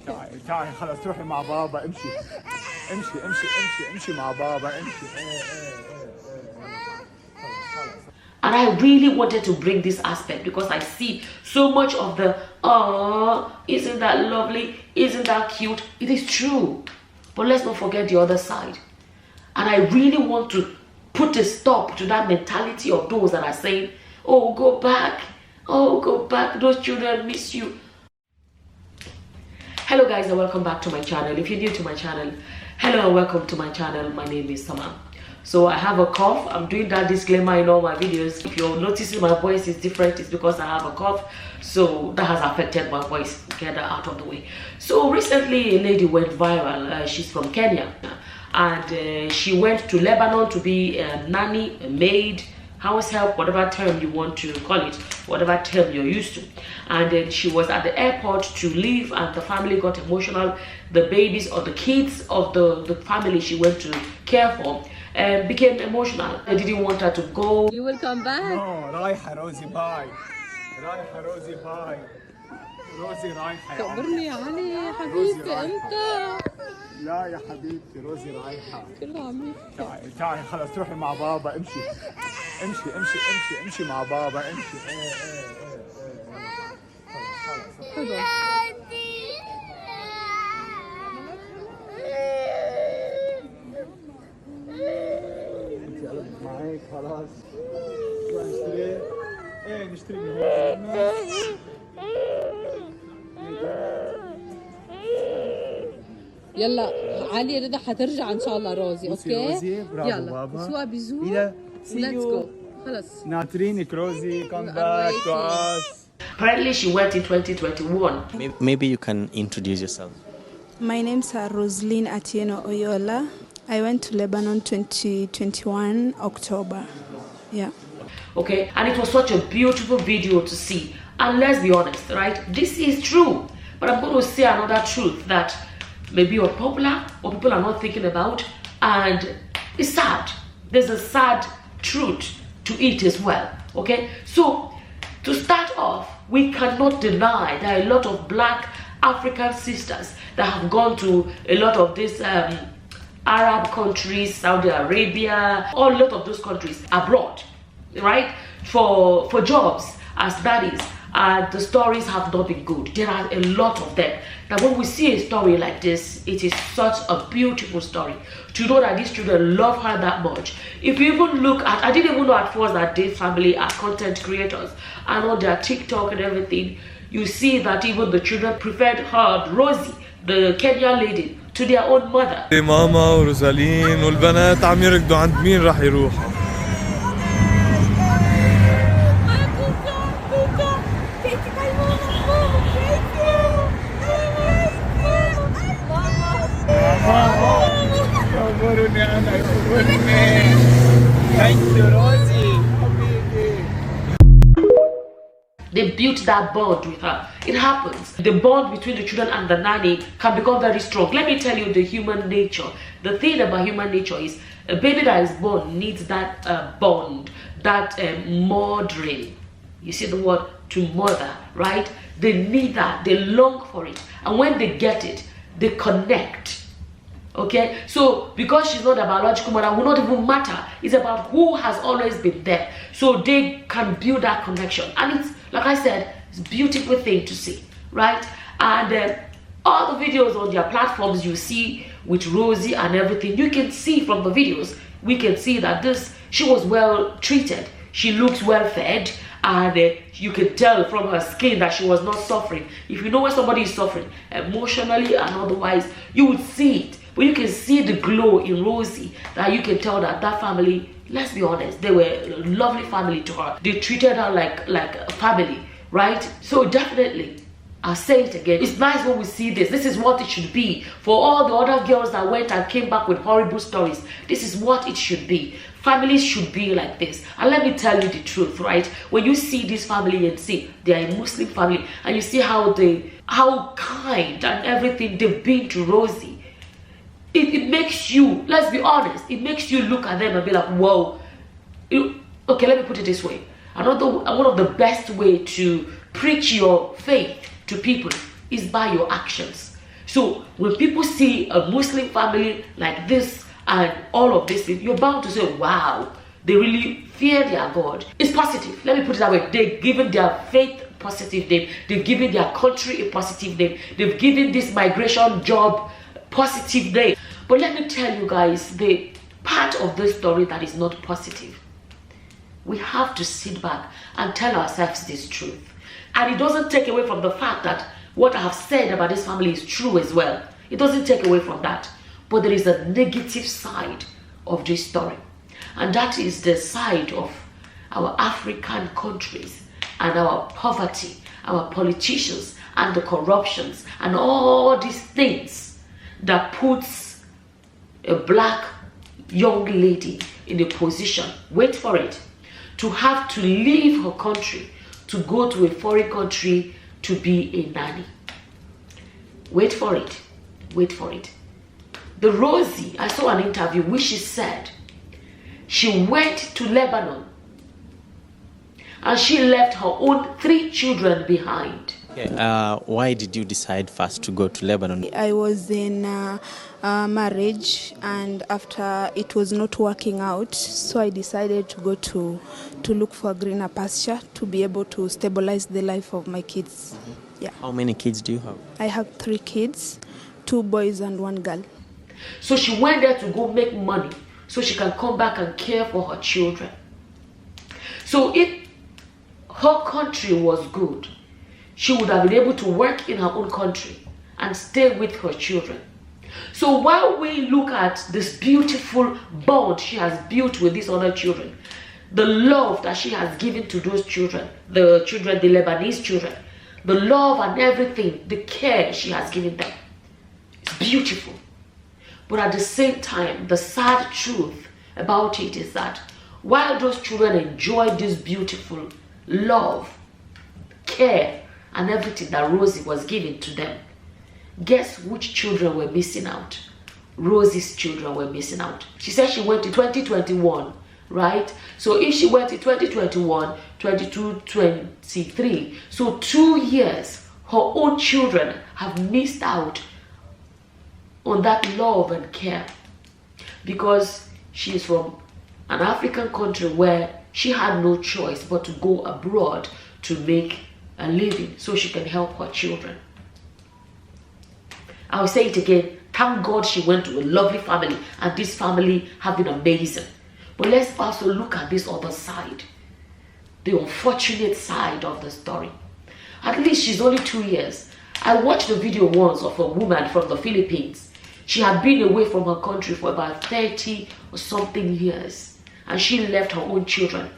تعالي تعالي خلاص روحي مع بابا امشي امشي امشي امشي امشي مع بابا امشي. And I really wanted to bring this aspect because I see so much of the, oh, isn't that lovely? Isn't that cute? It is true. But let's not forget the other side. And I really want to put a stop to that mentality of those that are saying, oh, go back. Oh, go back. Those children miss you. Hello guys and welcome back to my channel. If you're new to my channel, hello and welcome to my channel. My name is Sama. So I have a cough. I'm doing that disclaimer in all my videos. If you're noticing my voice is different, it's because I have a cough. So that has affected my voice. Get that out of the way. So recently a lady went viral. She's from Kenya. And she went to Lebanon to be a nanny, a maid, house help, whatever term you want to call it, whatever term you're used to. And then she was at the airport to leave and the family got emotional. The babies or the kids of the family she went to care for became emotional. They didn't want her to go. You will come back? No, رايحة روزي باي. رايحة روزي باي. روزي رايحة. كبرني يا علي حبيبتي انت. لا يا حبيبتي روزي رايحة. كله عم تعالي تعالي خلاص روحي مع بابا امشي. امشي امشي امشي امشي مع بابا امشي. حلو. معاك خلاص. نروح نشتري. ايه نشتري من هون. يلا علي رضا حترجع ان شاء الله روزي اوكي روزي برافو يلا بابا. سوا بيزو يلا وليتس جو خلص ناطرينك روزي come back to us. Apparently she went in 2021. Maybe you can introduce yourself. My name's Atieno Oyola. I went to Lebanon 2021 October. Yeah. Okay, and it was such a beautiful video to see. And let's be honest, right? This is true. But I'm going to say another truth that maybe you're popular or people are not thinking about. And it's sad. There's a sad truth to it as well. Okay, so to start off, we cannot deny there are a lot of black African sisters that have gone to a lot of these Arab countries, Saudi Arabia, a lot of those countries abroad, right, for jobs as nannies, and the stories have not been good. There are a lot of them. Now when we see a story like this, it is such a beautiful story to know that these children love her that much. If you even look at, I didn't even know at first that this family are content creators and on their TikTok and everything, you see that even the children preferred her, Rosie, the Kenyan lady, to their own mother. ماما وروزالين والبنات عم يركضوا عند مين راح يروحوا؟ Thank you Rosie. They built that bond with her. It happens. The bond between the children and the nanny can become very strong. Let me tell you the human nature. The thing about human nature is a baby that is born needs that bond, that mothering. You see the word to mother, right? They need that. They long for it. And when they get it, they connect. Okay, so because she's not a biological mother, will not even matter. It's about who has always been there, so they can build that connection. And it's, like I said, it's a beautiful thing to see, right? And all the videos on their platforms you see with Rosie and everything, you can see from the videos, we can see that she was well treated. She looks well fed, and you can tell from her skin that she was not suffering. If you know when somebody is suffering emotionally and otherwise, you would see it. But you can see the glow in Rosie, that you can tell that that family, let's be honest, they were a lovely family to her. They treated her like a family, right? So definitely, I'll say it again, it's nice when we see this. This is what it should be. For all the other girls that went and came back with horrible stories, this is what it should be. Families should be like this. And let me tell you the truth, right? When you see this family and see they are a Muslim family, and you see how kind and everything they've been to Rosie, it makes you, let's be honest, it makes you look at them and be like, whoa. Okay, let me put it this way. One of the best way to preach your faith to people is by your actions. So when people see a Muslim family like this and all of this, you're bound to say, wow, they really fear their God. It's positive. Let me put it that way. They've given their faith a positive name. They've given their country a positive name. They've given this migration job a positive name. But let me tell you guys, the part of this story that is not positive, we have to sit back and tell ourselves this truth. And it doesn't take away from the fact that what I have said about this family is true as well. It doesn't take away from that. But there is a negative side of this story. And that is the side of our African countries and our poverty, our politicians and the corruptions and all these things that puts a black young lady in a position, wait for it, to have to leave her country to go to a foreign country to be a nanny. Wait for it. Wait for it. The Rosie, I saw an interview which she said she went to Lebanon and she left her own 3 children behind. Why did you decide first to go to Lebanon? I was in marriage, and after it was not working out, so I decided to go to look for a greener pasture to be able to stabilize the life of my kids. Yeah. How many kids do you have? I have 3 kids, 2 boys and 1 girl. So she went there to go make money so she can come back and care for her children. So if her country was good, she would have been able to work in her own country and stay with her children. So while we look at this beautiful bond she has built with these other children, the love that she has given to those children, the Lebanese children, the love and everything, the care she has given them, it's beautiful. But at the same time, the sad truth about it is that while those children enjoy this beautiful love, care, and everything that Rosie was giving to them, guess which children were missing out? Rosie's children were missing out. She said she went in 2021, right? So if she went in 2021, 22, 23, so 2 years, her own children have missed out on that love and care, because she is from an African country where she had no choice but to go abroad to make a living so she can help her children. I'll say it again, thank God she went to a lovely family, and this family have been amazing. But let's also look at this other side, the unfortunate side of the story. At least she's only 2 years. I watched a video once of a woman from the Philippines. She had been away from her country for about 30 or something years, and she left her own children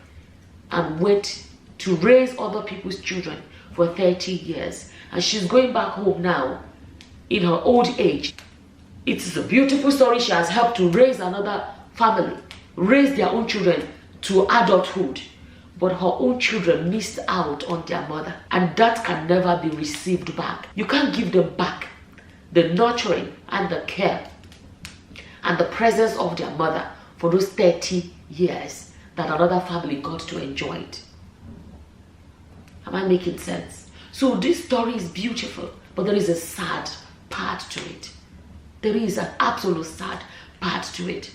and went to raise other people's children for 30 years. And she's going back home now in her old age. It is a beautiful story. She has helped to raise another family, raise their own children to adulthood. But her own children missed out on their mother, and that can never be received back. You can't give them back the nurturing and the care and the presence of their mother for those 30 years that another family got to enjoy it. Am I making sense? So this story is beautiful, but there is a sad part to it. There is an absolute sad part to it.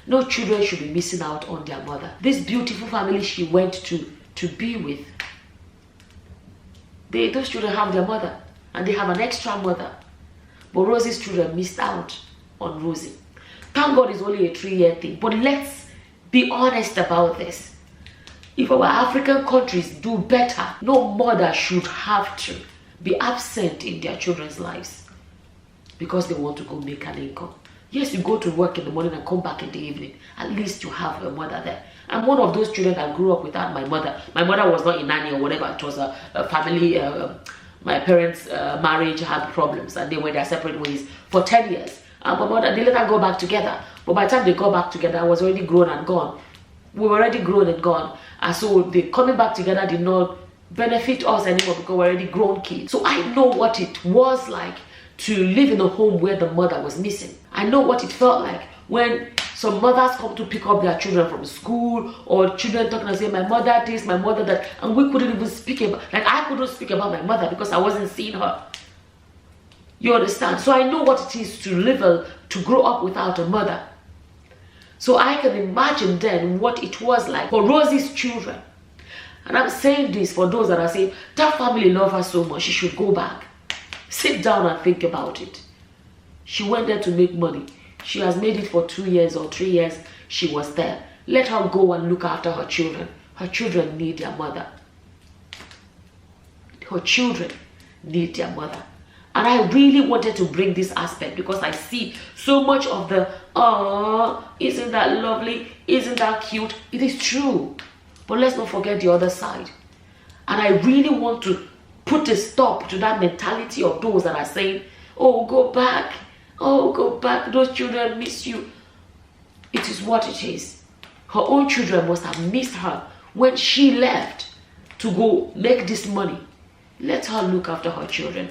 No children should be missing out on their mother. This beautiful family she went to be with, those children have their mother, and they have an extra mother. But Rosie's children missed out on Rosie. Thank God it's only a 3-year thing, but let's be honest about this. If our African countries do better, no mother should have to be absent in their children's lives because they want to go make an income. Yes, you go to work in the morning and come back in the evening. At least you have a mother there. I'm one of those children that grew up without my mother. My mother was not a nanny or whatever. It was a family. My parents' marriage had problems and they went their separate ways for 10 years. And my mother, they let her go back together. But by the time they got back together, I was already grown and gone. We were already grown and gone. And so the coming back together did not benefit us anymore because we're already grown kids. So I know what it was like to live in a home where the mother was missing. I know what it felt like when some mothers come to pick up their children from school, or children talking and say, my mother this, my mother that, and we couldn't even speak about, like I couldn't speak about my mother because I wasn't seeing her. You understand? So I know what it is to grow up without a mother. So I can imagine then what it was like for Rosie's children. And I'm saying this for those that are saying, that family love her so much, she should go back. Sit down and think about it. She went there to make money. She has made it for 2 years or 3 years. She was there. Let her go and look after her children. Her children need their mother. Her children need their mother. And I really wanted to bring this aspect because I see so much of the, oh, isn't that lovely? Isn't that cute? It is true. But let's not forget the other side. And I really want to put a stop to that mentality of those that are saying, oh, go back. Oh, go back. Those children miss you. It is what it is. Her own children must have missed her when she left to go make this money. Let her look after her children.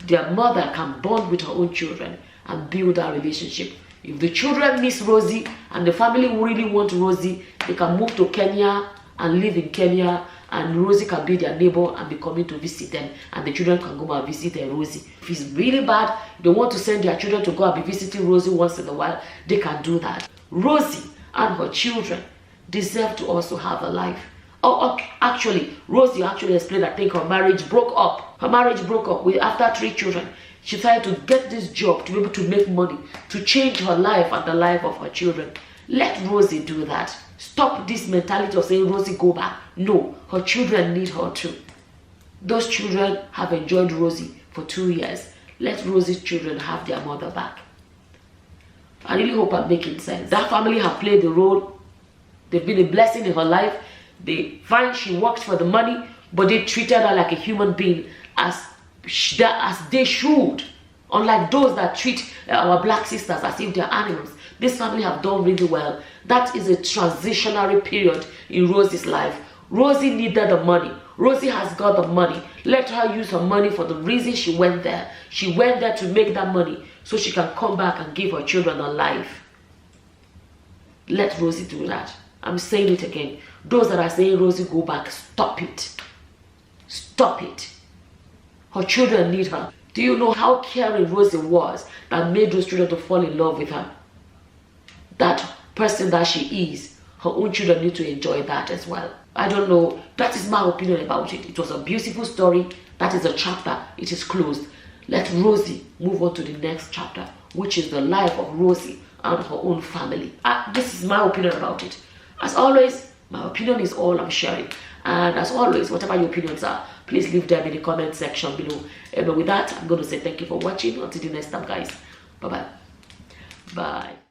Their mother can bond with her own children and build that relationship. If the children miss Rosie and the family really want Rosie, they can move to Kenya and live in Kenya, and Rosie can be their neighbor and be coming to visit them, and the children can go and visit Rosie. If it's really bad, they want to send their children to go and be visiting Rosie once in a while, they can do that. Rosie and her children deserve to also have a life. Oh, actually, Rosie actually explained, I think her marriage broke up. Her marriage broke up after 3 children. She tried to get this job to be able to make money, to change her life and the life of her children. Let Rosie do that. Stop this mentality of saying, Rosie, go back. No, her children need her too. Those children have enjoyed Rosie for 2 years. Let Rosie's children have their mother back. I really hope I'm making sense. That family have played the role. They've been a blessing in her life. They find she works for the money, but they treated her like a human being as they should. Unlike those that treat our black sisters as if they're animals. This family have done really well. That is a transitionary period in Rosie's life. Rosie needed the money. Rosie has got the money. Let her use her money for the reason she went there. She went there to make that money so she can come back and give her children a life. Let Rosie do that. I'm saying it again. Those that are saying, Rosie, go back, stop it. Stop it. Her children need her. Do you know how caring Rosie was that made those children to fall in love with her? That person that she is, her own children need to enjoy that as well. I don't know. That is my opinion about it. It was a beautiful story. That is a chapter. It is closed. Let Rosie move on to the next chapter, which is the life of Rosie and her own family. This is my opinion about it. As always, my opinion is all I'm sharing. And as always, whatever your opinions are, please leave them in the comment section below. And with that, I'm going to say thank you for watching. Until the next time, guys. Bye-bye. Bye.